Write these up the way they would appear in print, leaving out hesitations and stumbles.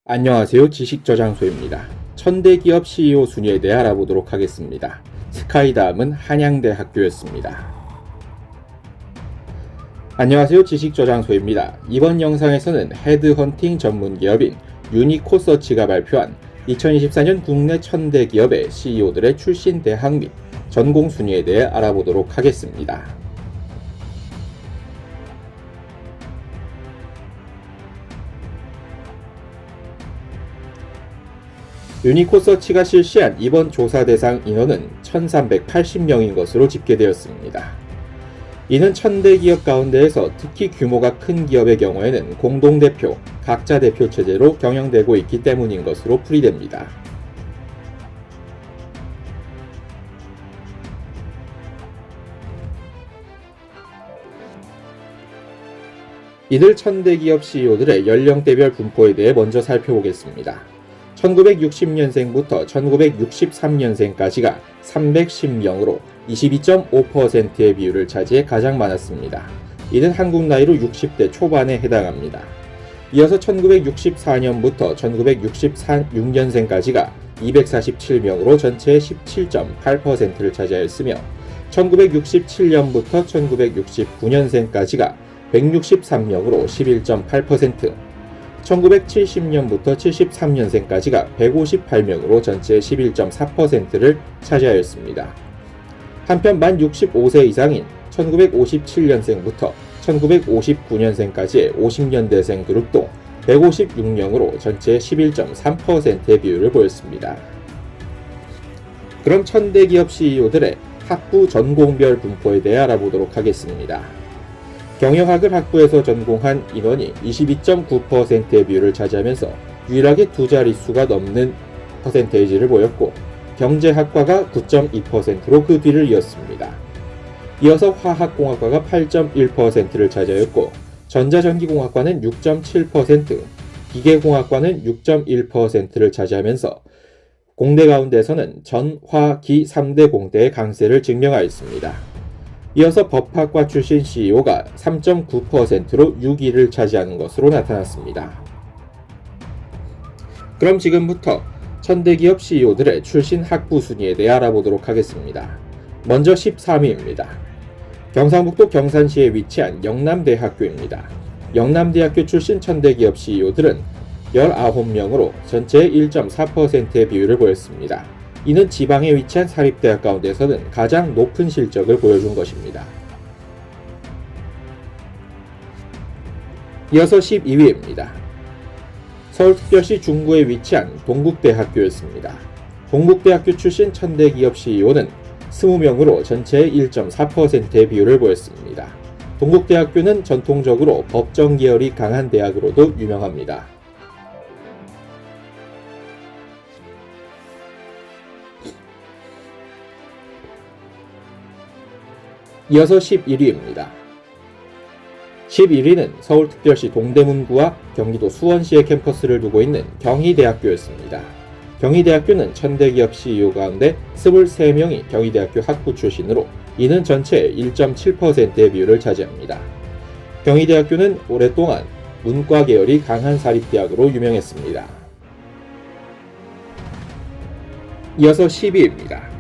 안녕하세요. 지식저장소입니다. 1000대 기업 CEO 순위에 대해 알아보도록 하겠습니다. 스카이 다음은 한양대학교였습니다. 안녕하세요. 지식저장소입니다. 이번 영상에서는 헤드헌팅 전문 기업인 유니코서치가 발표한 2024년 국내 1000대 기업의 CEO들의 출신 대학 및 전공 순위에 대해 알아보도록 하겠습니다. 유니코서치가 실시한 이번 조사 대상 인원은 1380명인 것으로 집계되었습니다. 이는 1000대 기업 가운데에서 특히 규모가 큰 기업의 경우에는 공동대표, 각자 대표 체제로 경영되고 있기 때문인 것으로 풀이됩니다. 이들 1000대 기업 CEO들의 연령대별 분포에 대해 먼저 살펴보겠습니다. 1960년생부터 1963년생까지가 310명으로 22.5%의 비율을 차지해 가장 많았습니다. 이는 한국 나이로 60대 초반에 해당합니다. 이어서 1964년부터 1966년생까지가 247명으로 전체의 17.8%를 차지하였으며 1967년부터 1969년생까지가 163명으로 11.8%, 1970년부터 73년생까지가 158명으로 전체의 11.4%를 차지하였습니다. 한편 만 65세 이상인 1957년생부터 1959년생까지의 50년대생 그룹도 156명으로 전체의 11.3%의 비율을 보였습니다. 그럼 1000대 기업 CEO들의 학부 전공별 분포에 대해 알아보도록 하겠습니다. 경영학을 학부에서 전공한 인원이 22.9%의 비율을 차지하면서 유일하게 두 자릿수가 넘는 퍼센테이지를 보였고, 경제학과가 9.2%로 그 뒤를 이었습니다. 이어서 화학공학과가 8.1%를 차지하였고, 전자전기공학과는 6.7%, 기계공학과는 6.1%를 차지하면서 공대 가운데서는 전, 화, 기 3대 공대의 강세를 증명하였습니다. 이어서 법학과 출신 CEO가 3.9%로 6위를 차지하는 것으로 나타났습니다. 그럼 지금부터 1000대 기업 CEO들의 출신 학부 순위에 대해 알아보도록 하겠습니다. 먼저 13위입니다. 경상북도 경산시에 위치한 영남대학교입니다. 영남대학교 출신 1000대 기업 CEO들은 19명으로 전체의 1.4%의 비율을 보였습니다. 이는 지방에 위치한 사립대학 가운데서는 가장 높은 실적을 보여준 것입니다. 이어서 12위입니다. 서울특별시 중구에 위치한 동국대학교였습니다. 동국대학교 출신 1000대 기업 CEO는 20명으로 전체의 1.4%의 비율을 보였습니다. 동국대학교는 전통적으로 법정 계열이 강한 대학으로도 유명합니다. 이어서 11위입니다. 11위는 서울특별시 동대문구와 경기도 수원시에 캠퍼스를 두고 있는 경희대학교였습니다. 경희대학교는 1000대 기업 CEO 가운데 23명이 경희대학교 학부 출신으로 이는 전체의 1.7%의 비율을 차지합니다. 경희대학교는 오랫동안 문과 계열이 강한 사립대학으로 유명했습니다. 이어서 10위입니다.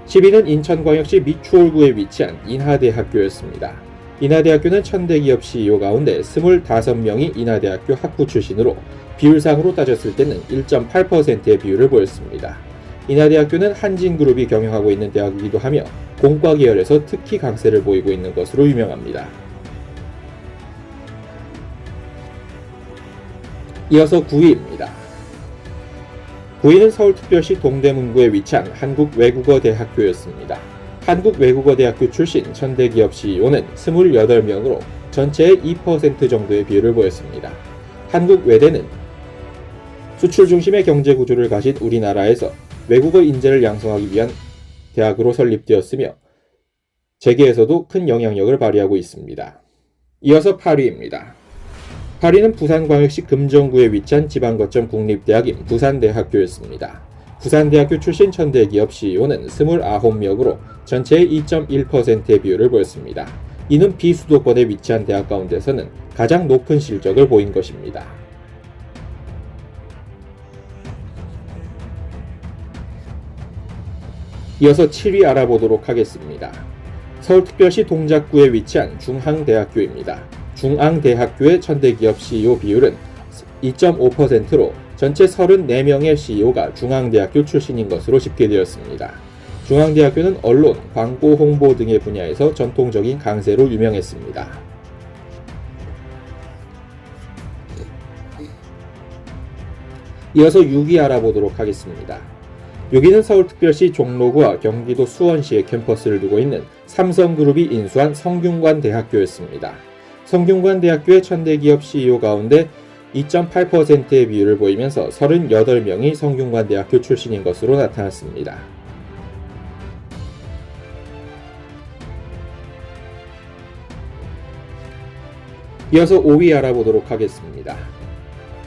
10위는 인천광역시 미추홀구에 위치한 인하대학교였습니다. 인하대학교는 1000대 기업 CEO 가운데 25명이 인하대학교 학부 출신으로 비율상으로 따졌을 때는 1.8%의 비율을 보였습니다. 인하대학교는 한진그룹이 경영하고 있는 대학이기도 하며 공과 계열에서 특히 강세를 보이고 있는 것으로 유명합니다. 이어서 9위입니다. 9위는 서울특별시 동대문구에 위치한 한국외국어대학교였습니다. 한국외국어대학교 출신 1000대 기업 CEO는 28명으로 전체의 2% 정도의 비율을 보였습니다. 한국외대는 수출 중심의 경제 구조를 가진 우리나라에서 외국어 인재를 양성하기 위한 대학으로 설립되었으며 재계에서도 큰 영향력을 발휘하고 있습니다. 이어서 8위입니다. 8위는 부산광역시 금정구에 위치한 지방거점 국립대학인 부산대학교였습니다. 부산대학교 출신 1000대 기업 CEO는 29명으로 전체의 2.1%의 비율을 보였습니다. 이는 비수도권에 위치한 대학 가운데서는 가장 높은 실적을 보인 것입니다. 이어서 7위 알아보도록 하겠습니다. 서울특별시 동작구에 위치한 중앙대학교입니다. 중앙대학교의 천대기업 CEO 비율은 2.5%로 전체 34명의 CEO가 중앙대학교 출신인 것으로 집계되었습니다. 중앙대학교는 언론, 광고, 홍보 등의 분야에서 전통적인 강세로 유명했습니다. 이어서 6위 알아보도록 하겠습니다. 6위는 서울특별시 종로구와 경기도 수원시에 캠퍼스를 두고 있는 삼성그룹이 인수한 성균관대학교였습니다. 성균관대학교의 천대기업 CEO 가운데 2.8%의 비율을 보이면서 38명이 성균관대학교 출신인 것으로 나타났습니다. 이어서 5위 알아보도록 하겠습니다.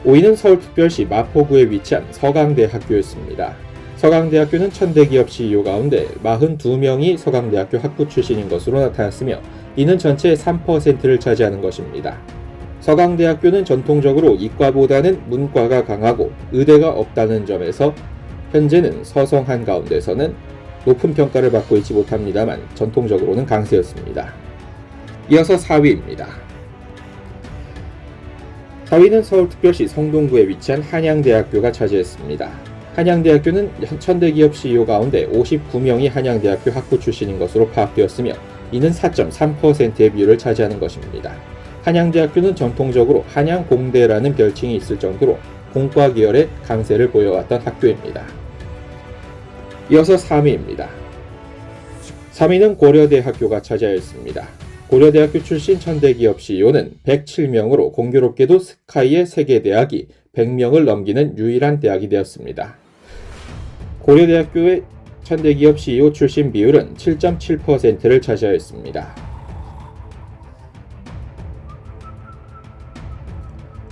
5위는 서울특별시 마포구에 위치한 서강대학교였습니다. 서강대학교는 천대기업 CEO 가운데 42명이 서강대학교 학부 출신인 것으로 나타났으며 이는 전체의 3%를 차지하는 것입니다. 서강대학교는 전통적으로 이과보다는 문과가 강하고 의대가 없다는 점에서 현재는 서성 한가운데서는 높은 평가를 받고 있지 못합니다만 전통적으로는 강세였습니다. 이어서 4위입니다. 4위는 서울특별시 성동구에 위치한 한양대학교가 차지했습니다. 한양대학교는 천대기업 CEO 가운데 59명이 한양대학교 학부 출신인 것으로 파악되었으며 이는 4.3%의 비율을 차지하는 것입니다. 한양대학교는 전통적으로 한양공대라는 별칭이 있을 정도로 공과 계열의 강세를 보여왔던 학교입니다. 이어서 3위입니다. 3위는 고려대학교가 차지하였습니다. 고려대학교 출신 천대기업 CEO는 107명으로 공교롭게도 스카이의 세계대학이 100명을 넘기는 유일한 대학이 되었습니다. 고려대학교의 천대기업 CEO 출신 비율은 7.7%를 차지하였습니다.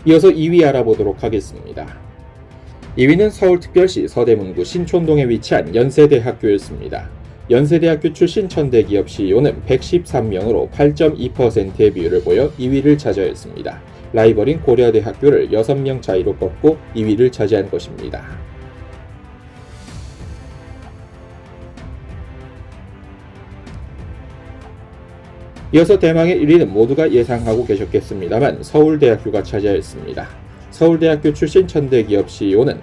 이어서 2위 알아보도록 하겠습니다. 2위는 서울특별시 서대문구 신촌동에 위치한 연세대학교였습니다. 연세대학교 출신 천대기업 CEO는 113명으로 8.2%의 비율을 보여 2위를 차지하였습니다. 라이벌인 고려대학교를 6명 차이로 꺾고 2위를 차지한 것입니다. 이어서 대망의 1위는 모두가 예상하고 계셨겠습니다만 서울대학교가 차지하였습니다. 서울대학교 출신 천대기업 CEO는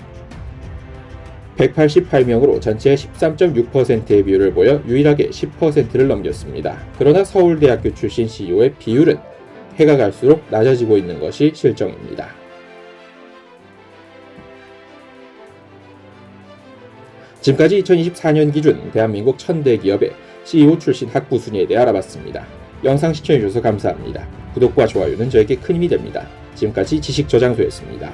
188명으로 전체의 13.6%의 비율을 보여 유일하게 10%를 넘겼습니다. 그러나 서울대학교 출신 CEO의 비율은 해가 갈수록 낮아지고 있는 것이 실정입니다. 지금까지 2024년 기준 대한민국 천대기업의 CEO 출신 학부 순위에 대해 알아봤습니다. 영상 시청해주셔서 감사합니다. 구독과 좋아요는 저에게 큰 힘이 됩니다. 지금까지 지식저장소였습니다.